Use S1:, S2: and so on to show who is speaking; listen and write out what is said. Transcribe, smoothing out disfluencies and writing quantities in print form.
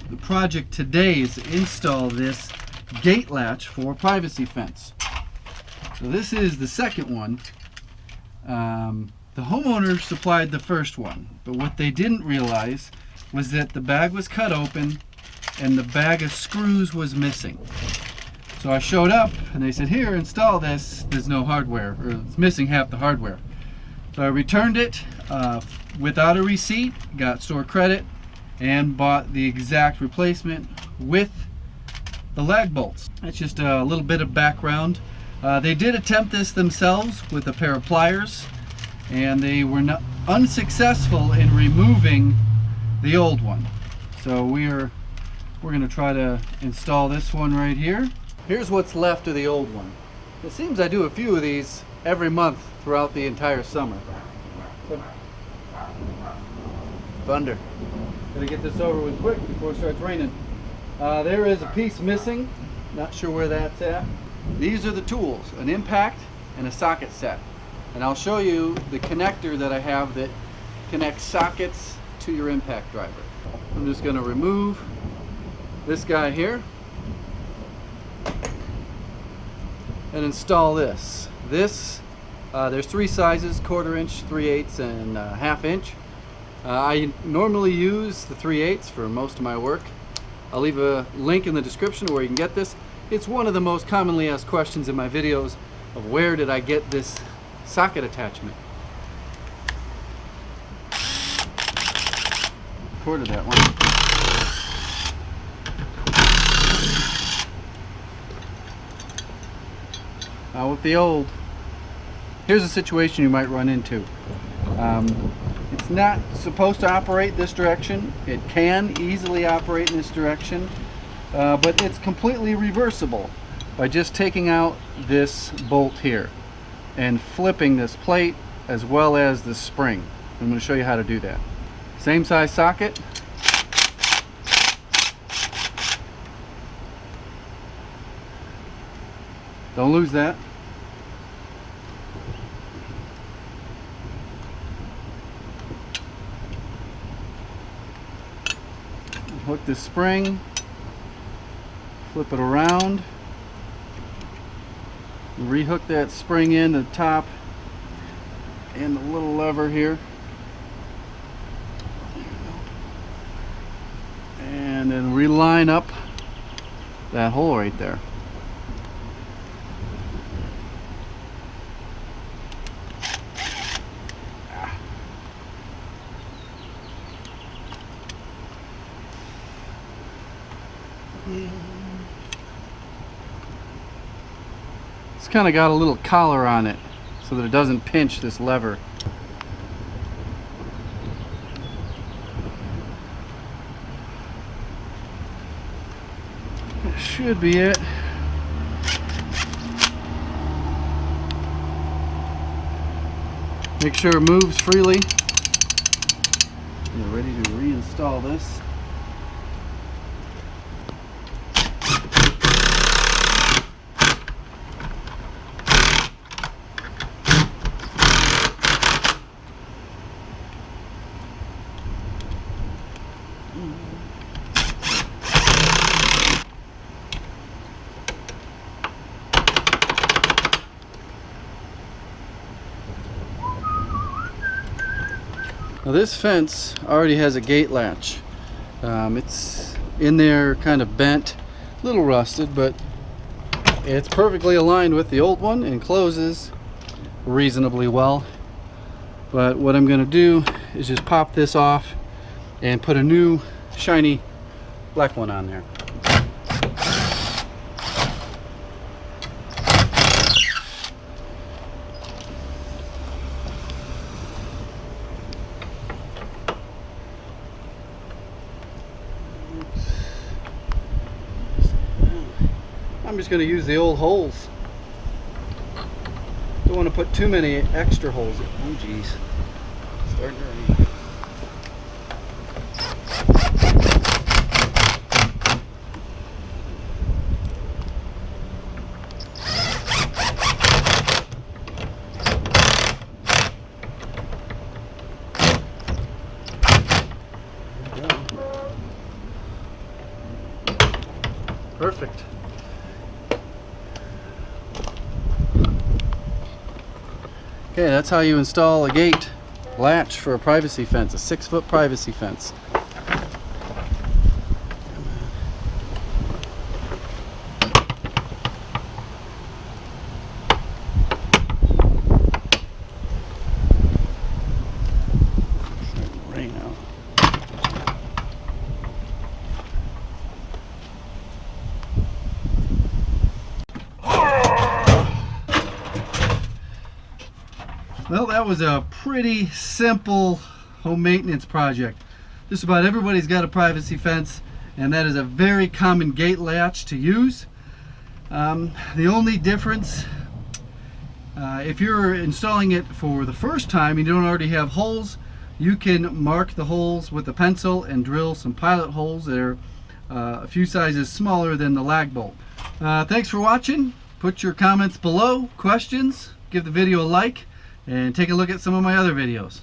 S1: The project today is to install this gate latch for privacy fence. So this is the second one. The homeowner supplied the first one, but what they didn't realize was that the bag was cut open and the bag of screws was missing. So I showed up and they said, here, install this. There's no hardware, or it's missing half the hardware. So I returned it without a receipt, got store credit, and bought the exact replacement with the lag bolts. That's just a little bit of background. They did attempt this themselves with a pair of pliers, and they were unsuccessful in removing the old one. So we're going to try to install this one right here. Here's what's left of the old one. It seems I do a few of these every month throughout the entire summer. So, thunder. Gotta get this over with quick before it starts raining. There is a piece missing. Not sure where that's at. These are the tools, an impact and a socket set. And I'll show you the connector that I have that connects sockets to your impact driver. I'm just going to remove this guy here and install this. There's three sizes: 1/4 inch, 3/8, and 1/2 inch. I normally use the 3/8 for most of my work. I'll leave a link in the description where you can get this. It's one of the most commonly asked questions in my videos of where did I get this socket attachment. Recorded that one. With the old, here's a situation you might run into. It's not supposed to operate this direction. It can easily operate in this direction, but it's completely reversible by just taking out this bolt here and flipping this plate as well as the spring. I'm going to show you how to do that. Same size socket. Don't lose that. Hook this spring, flip it around, rehook that spring in the top and the little lever here, and then reline up that hole right there. It's kind of got a little collar on it so that it doesn't pinch this lever. That should be it. Make sure it moves freely. We're ready to reinstall this. Now this fence already has a gate latch. It's in there kind of bent, a little rusted, but it's perfectly aligned with the old one and closes reasonably well. But what I'm going to do is just pop this off and put a new shiny black one on there. I'm just going to use the old holes. Don't want to put too many extra holes in. Oh geez. Starting to rain. Perfect. Okay, that's how you install a gate latch for a privacy fence, a 6-foot privacy fence. Rain out. Well, that was a pretty simple home maintenance project. Just about everybody's got a privacy fence, and that is a very common gate latch to use. The only difference, if you're installing it for the first time and you don't already have holes, you can mark the holes with a pencil and drill some pilot holes that are a few sizes smaller than the lag bolt. Thanks for watching. Put your comments below, questions, give the video a like, and take a look at some of my other videos.